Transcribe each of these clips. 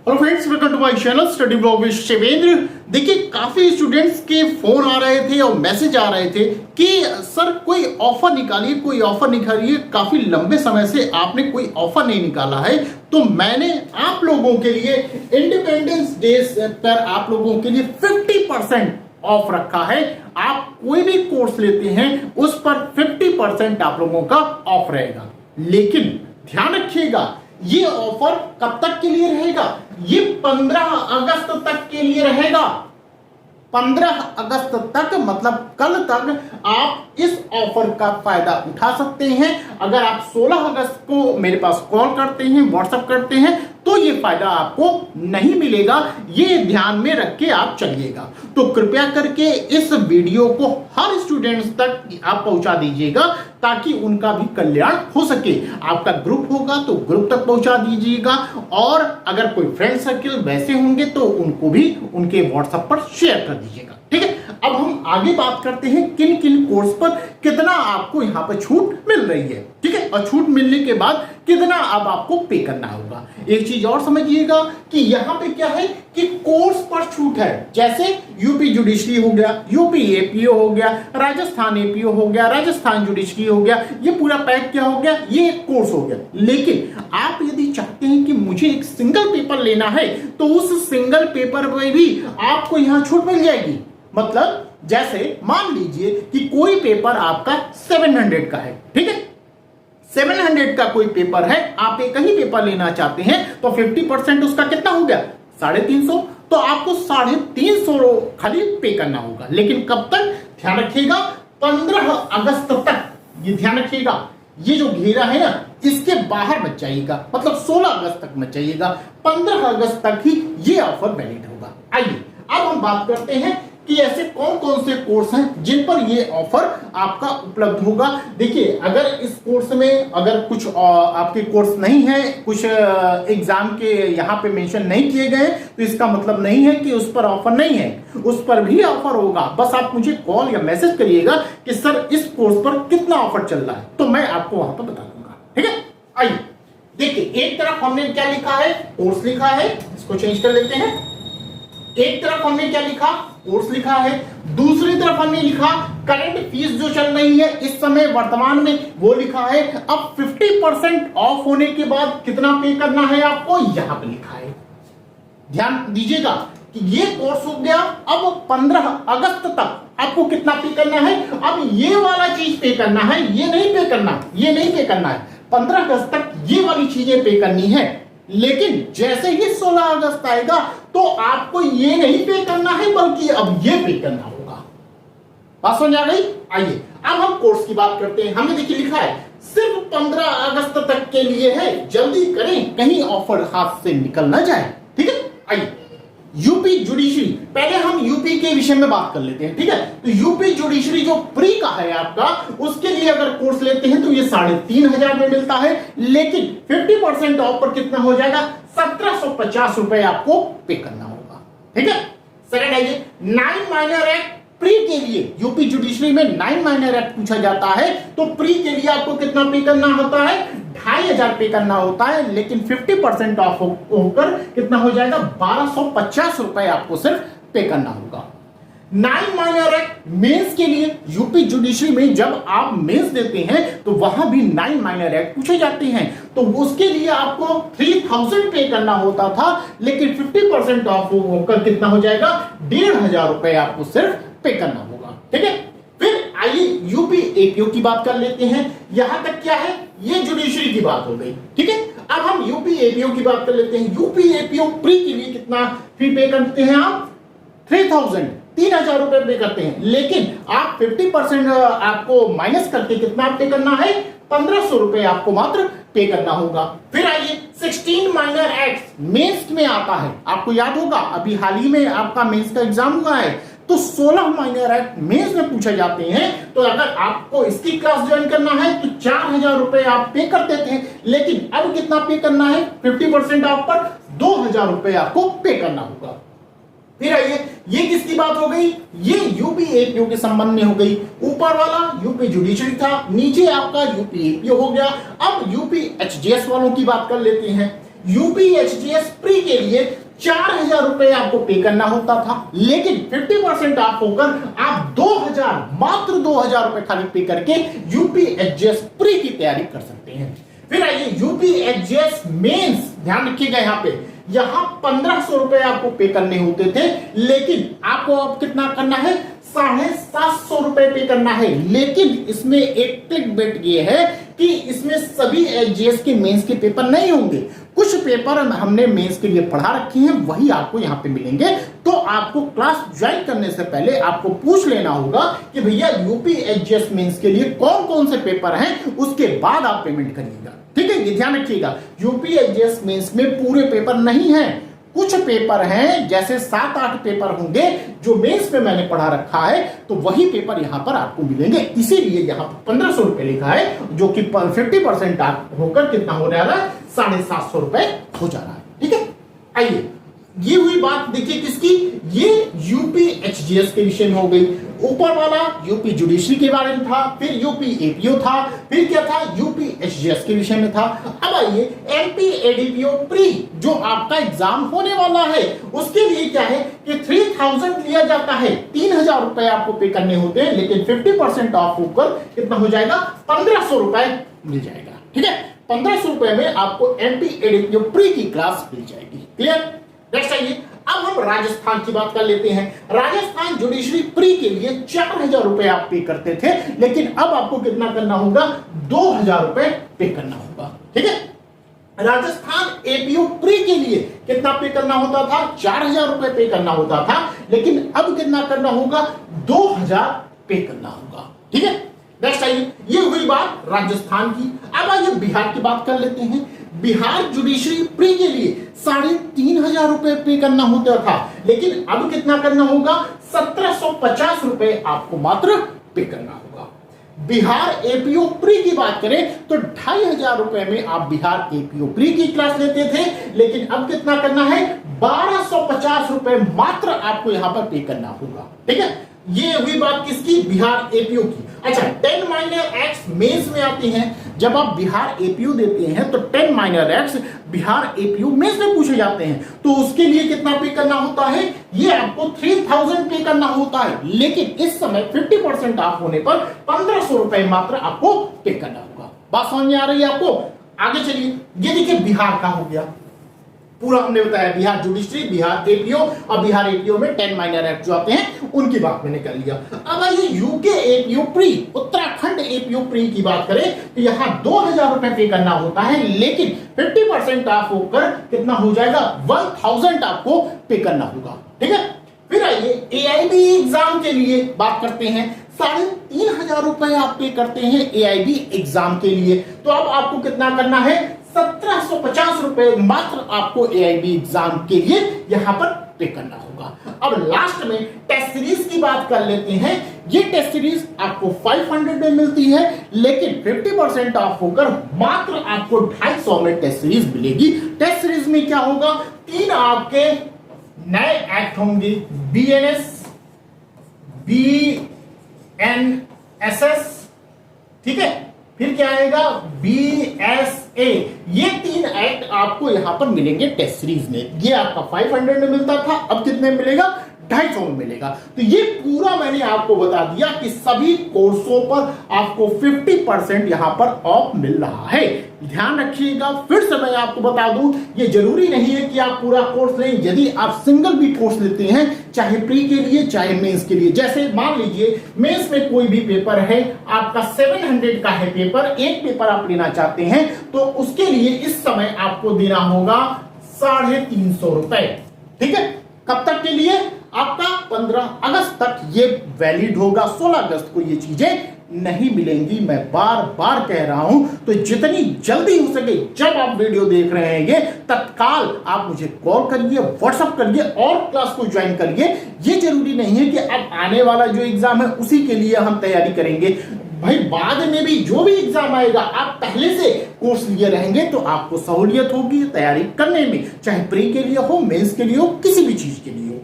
Hello friends, welcome to my channel study blog with Shivendra. देखिए, काफी students के phone आ रहे थे और मैसेज आ रहे थे कि सर कोई ऑफर निकालिए। काफी लंबे समय से आपने कोई ऑफर नहीं निकाला है, तो मैंने आप लोगों के लिए इंडिपेंडेंस डे पर आप लोगों के लिए 50% ऑफ रखा है। आप कोई भी कोर्स लेते हैं उस पर 50% आप लोगों का ऑफ रहेगा। लेकिन ध्यान रखिएगा, ये ऑफर कब तक के लिए रहेगा? ये 15 अगस्त तक के लिए रहेगा। 15 अगस्त तक मतलब कल तक आप इस ऑफर का फायदा उठा सकते हैं। अगर आप 16 अगस्त को मेरे पास कॉल करते हैं, व्हाट्सएप करते हैं, तो ये फायदा आपको नहीं मिलेगा। ये ध्यान में रख के आप चलिएगा। तो कृपया करके इस वीडियो को हर स्टूडेंट्स तक आप पहुंचा दीजिएगा ताकि उनका भी कल्याण हो सके। आपका ग्रुप होगा तो ग्रुप तक पहुंचा दीजिएगा, और अगर कोई फ्रेंड सर्किल वैसे होंगे तो उनको भी उनके व्हाट्सएप पर शेयर कर दीजिएगा। ठीक है, अब हम आगे बात करते हैं किन किन कोर्स पर कितना आपको यहाँ पर छूट मिल रही है। ठीक है, और छूट मिलने के बाद कितना अब आपको पे करना होगा। एक चीज और समझिएगा कि यहाँ पे क्या है कि कोर्स पर छूट है। जैसे यूपी जुडिशरी हो गया, यूपी एपीओ हो गया, राजस्थान एपीओ हो गया, राजस्थान जुडिशरी हो गया, ये पूरा पैक क्या हो गया, ये एक कोर्स हो गया। लेकिन आप यदि चाहते हैं कि मुझे एक सिंगल पेपर लेना है तो उस सिंगल पेपर में भी आपको यहाँ छूट मिल जाएगी। मतलब जैसे मान लीजिए कि कोई पेपर आपका 700 का है। ठीक है, 700 का कोई पेपर है, आप एक ही पेपर लेना चाहते हैं, तो 50% उसका कितना हो गया? 350। तो आपको 350 खाली पे करना होगा। लेकिन कब तक? ध्यान रखिएगा, 15 अगस्त तक। ये ध्यान रखिएगा, ये जो घेरा है ना, इसके बाहर मत जाइएगा। मतलब 16 अगस्त तक मत जाइएगा, 15 अगस्त तक ही ये ऑफर वैलिड होगा। आइए अब हम बात करते हैं कि ऐसे कौन कौन से कोर्स हैं जिन पर ये ऑफर आपका उपलब्ध होगा। देखिए, अगर इस कोर्स में अगर कुछ आपके कोर्स नहीं है, कुछ एग्जाम के यहाँ पे मेंशन नहीं किए गए, तो इसका मतलब नहीं है कि उस पर ऑफर नहीं है। उस पर भी ऑफर होगा। बस आप मुझे कॉल या मैसेज करिएगा कि सर इस कोर्स पर कितना ऑफर चल रहा है, तो मैं आपको वहां पर बता दूंगा। ठीक है, आइए देखिए, एक तरफ हमने क्या लिखा है? कोर्स लिखा है। इसको चेंज कर लेते हैं। एक तरफ हमने क्या लिखा? कोर्स लिखा है। दूसरी तरफ हमने लिखा करंट फीस जो चल रही है इस समय वर्तमान में, वो लिखा है। अब 50% ऑफ होने के बाद कितना पे करना है आपको, यहां पे लिखा है। ध्यान दीजिएगा कि ये कोर्स हो गया। अब 15 अगस्त तक आपको कितना पे करना है? अब ये वाला चीज पे करना है, ये नहीं पे करना है। 15 अगस्त तक ये वाली चीजें पे करनी है। लेकिन जैसे ही 16 अगस्त आएगा तो आपको ये नहीं पे करना है, बल्कि अब ये पे करना होगा। बात समझ आ गई? आइए अब हम कोर्स की बात करते हैं। हमने देखिए लिखा है सिर्फ 15 अगस्त तक के लिए है, जल्दी करें कहीं ऑफर हाथ से निकल ना जाए। ठीक है, आइए यूपी जुडिशरी, पहले हम यूपी के विषय में बात कर लेते हैं। ठीक है, तो यूपी जुडिशरी जो प्री का है आपका, उसके लिए अगर कोर्स लेते हैं तो ये 3500 में मिलता है। लेकिन 50% ऑफ पर कितना हो जाएगा? 1750 रुपए आपको पे करना होगा। ठीक है, सेकंड है ये 9 माइनर एक्ट प्री के लिए। यूपी जुडिशरी में 9 माइनर एक्ट पूछा जाता है, तो प्री के लिए आपको कितना पे करना होता है? 2500 पे करना होता है। लेकिन 50% ऑफ होकर कितना हो जाएगा? 1250 रुपए आपको सिर्फ पे करना होगा। 9 माइनर एक्ट मेंस के लिए यूपी जुडिशरी में जब आप मेंस देते हैं तो वहां भी 9 माइनर एक्ट पूछे जाते हैं, तो उसके लिए आपको 3000 पे करना होता था। लेकिन 50% ऑफ होकर कितना हो जाएगा? 1500 रुपए आपको सिर्फ पे करना होगा। ठीक है, फिर आइए यूपी एपीओ की बात कर लेते हैं। यहां तक क्या है? ये जुडिशरी की बात हो गई। ठीक है, अब हम यूपी एपीओ की बात कर लेते हैं। यूपी एपीओ प्री के लिए कितना फी पे करते हैं आप? 3000 रुपए पे करते हैं। लेकिन आप 50% आपको माइनस करके कितना पे करना है? 1500 रुपए आपको मात्र पे करना होगा। फिर आइए 16 माइनर एक्ट मेंस में आता है। आपको याद होगा अभी हाल ही में आपका मेंस का एग्जाम हुआ है, तो 16 माइनर एक्ट मेंस में पूछे जाते हैं। तो अगर आपको इसकी क्लास ज्वाइन करना है तो 4000 रुपए आप पे करते थे। लेकिन अब कितना पे करना है? 50% ऑफ पर 2000 रुपए आपको पे करना होगा। फिर आइए, ये किसकी बात हो गई? ये यूपी एपीओ के संबंध में हो गई। ऊपर वाला यूपी जुडिशरी था, नीचे आपका यूपी एपीओ हो गया। अब यूपी एचजीएस वालों की बात कर लेते हैं। यूपीएचजीएस प्री के लिए 4,000 रुपए आपको पे करना होता था, लेकिन 50% ऑफ होकर आप 2,000, मात्र 2,000 रुपए खाली पे करके यूपीएचजीएस प्री की तैयारी कर सकते हैं। फिर आइए यूपीएचजीएस मेंस, ध्यान रखिएगा यहां 1,500 रुपए आपको पे करने होते थे, लेकिन आपको अब कितना करना है, 750 रुपए पे करना है। लेकिन इसमें एक ट्रिक बिट ये है कि इसमें सभी एचजीएस के मेंस के पेपर नहीं होंगे, कुछ पेपर हमने मेंस के लिए पढ़ा रखे हैं, वही आपको यहाँ पे मिलेंगे। तो आपको क्लास ज्वाइन करने से पहले आपको पूछ लेना होगा कि भैया यूपीएचजीएस मेंस के लिए कौन कौन से पेपर हैं, उसके बाद आप पेमेंट करिएगा। ठीक है, ये ध्यान रखिएगा। यूपीएचजीएस मेंस में पूरे पेपर नहीं है, कुछ पेपर हैं, जैसे 7-8 पेपर होंगे जो मेंस में मैंने पढ़ा रखा है, तो वही पेपर यहां पर आपको मिलेंगे। इसीलिए यहां पर 1,500 रुपए लिखा है, जो कि 50% होकर कितना हो रहा है, 750 रुपए हो जा रहा है। ठीक है, आइए ये हुई बात, देखिए किसकी, ये यूपीएचजीएस के विषय में हो गई। ऊपर वाला यूपी जुडिशरी के बारे में था, फिर यूपी एपीओ था, फिर क्या था, यूपीएचजीएस के विषय में था। अब आइए एमपी एडीपीओ प्री जो आपका एग्जाम होने वाला है, उसके लिए क्या है कि 3,000 लिया जाता है, 3,000 रुपए आपको पे करने होते हैं, लेकिन 50% ऑफ होकर कितना हो जाएगा, 1,500 रुपए मिल जाएगा। ठीक है, 1,500 रुपए में आपको एमपी एडीपीओ प्री की क्लास मिल जाएगी। क्लियर? नेक्स्ट आइए, अब हम राजस्थान की बात कर लेते हैं। राजस्थान जुडिशरी प्री के लिए 4,000 रुपए आप पे करते थे, लेकिन अब आपको कितना करना होगा, 2,000 रुपए पे करना होगा। ठीक है, राजस्थान एपीओ प्री के लिए कितना पे करना होता था, 4,000 रुपए पे करना होता था, लेकिन अब कितना करना होगा, 2,000 पे करना होगा। ठीक है, नेक्स्ट आइए, ये हुई बात राजस्थान की। अब आइए बिहार की बात कर लेते हैं। बिहार जुडिशरी प्री के लिए 3,500 रुपए पे करना होता था, लेकिन अब कितना करना होगा, 1,750 रुपए आपको मात्र पे करना होगा। बिहार एपीओ प्री की बात करें तो 2,500 रुपए में आप बिहार एपीओ प्री की क्लास लेते थे, लेकिन अब कितना करना है, 1,250 रुपए मात्र आपको यहां पर पे करना होगा। ठीक है, ये हुई बात किसकी, बिहार एपीओ की। अच्छा, 10 माइनर एक्ट्स मेंस में आते हैं। जब आप बिहार एपीओ देते हैं तो 10 minor acts Bihar APO mains में पूछे जाते हैं, तो उसके लिए कितना पे करना होता है, ये आपको 3,000 पे करना होता है, लेकिन इस समय 50% ऑफ होने पर 1,500 रुपए मात्र आपको पे करना होगा। बात समझ में आ रही है आपको? आगे चलिए, ये देखिए बिहार का हो गया, पूरा हमने बताया, बिहार जुडिशरी, बिहार एपीओ, और बिहार एपीओ में 10 माइनर एक्ट जो आते हैं उनकी बात मैंने कर लिया। अब आइए UK APO pre, Uttarakhand APO pre की बात करें तो यहां 2,000 रुपए पे करना होता है, लेकिन 50% ऑफ होकर कितना हो जाएगा, 1,000 आपको पे करना होगा। ठीक है, फिर आइए एआईबी एग्जाम के लिए बात करते हैं। 3,500 रुपए आप पे करते हैं एआईबी एग्जाम के लिए, तो अब आपको कितना करना है, 1,750 रुपए मात्र आपको एआईबी एग्जाम के लिए यहां पर पे करना होगा। अब लास्ट में टेस्ट सीरीज की बात कर लेते हैं। ये टेस्ट सीरीज आपको 500 में मिलती है, लेकिन 50% ऑफ होकर मात्र आपको 250 में टेस्ट सीरीज मिलेगी। टेस्ट सीरीज में क्या होगा, 3 आपके नए एक्ट होंगे, बीएनएस, बीएनएसएस, ठीक है, फिर क्या आएगा, बीएसए। ये 3 एक्ट आपको यहां पर मिलेंगे टेस्ट सीरीज में। ये आपका 500 में मिलता था, अब कितने में मिलेगा, 250 में मिलेगा। तो ये पूरा मैंने आपको बता दिया कि सभी कोर्सों पर आपको 50% यहां पर ऑफ मिल रहा है। ध्यान रखिएगा, फिर से मैं आपको बता दूं, ये जरूरी नहीं है कि आप पूरा कोर्स लें। यदि आप सिंगल भी कोर्स लेते हैं, चाहे प्री के लिए चाहे मेंस के लिए, जैसे मान लीजिए मेंस में कोई भी पेपर है, आपका 700 का है पेपर, एक पेपर आप लेना चाहते हैं, तो उसके लिए इस समय आपको देना होगा 350 रुपए। ठीक है, कब तक के लिए, आपका 15 अगस्त तक ये वैलिड होगा। 16 अगस्त को ये चीजें नहीं मिलेंगी, मैं बार बार कह रहा हूं। तो जितनी जल्दी हो सके, जब आप वीडियो देख रहे हैं, तत्काल आप मुझे कॉल करिए, व्हाट्सएप करिए और क्लास को ज्वाइन करिए। ये जरूरी नहीं है कि अब आने वाला जो एग्जाम है उसी के लिए हम तैयारी करेंगे। भाई बाद में भी जो भी एग्जाम आएगा, आप पहले से कोर्स लिए रहेंगे तो आपको सहूलियत होगी तैयारी करने में, चाहे प्री के लिए हो, मेंस के लिए हो, किसी भी चीज के लिए हो।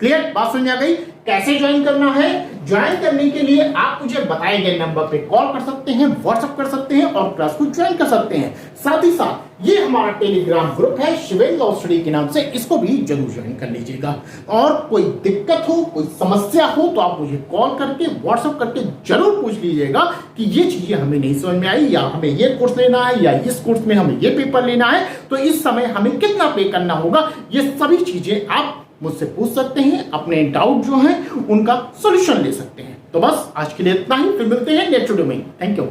क्लियर, बात समझ आ गई? कैसे ज्वाइन करना है? ज्वाइन करने के लिए आप मुझे बताए गए नंबर पे कॉल कर सकते हैं, व्हाट्सएप कर सकते हैं और क्लास को ज्वाइन कर सकते हैं। साथ ही साथ ये हमारा टेलीग्राम ग्रुप है शिवेंद्र लॉ स्टडी के नाम से, इसको भी जरूर ज्वाइन कर लीजिएगा। और कोई दिक्कत हो, कोई समस्या हो तो आप मुझे कॉल करके व्हाट्सएप करके जरूर पूछ लीजिएगा कि ये चीजें हमें नहीं समझ में आई, या हमें ये कोर्स लेना है, या इस कोर्स में हमें ये पेपर लेना है, तो इस समय हमें कितना पे करना होगा। ये सभी चीजें आप मुझसे पूछ सकते हैं, अपने डाउट जो है उनका सोल्यूशन ले सकते हैं। तो बस आज के लिए इतना ही, फिर मिलते हैं नेक्स्ट वीडियो में। Thank you.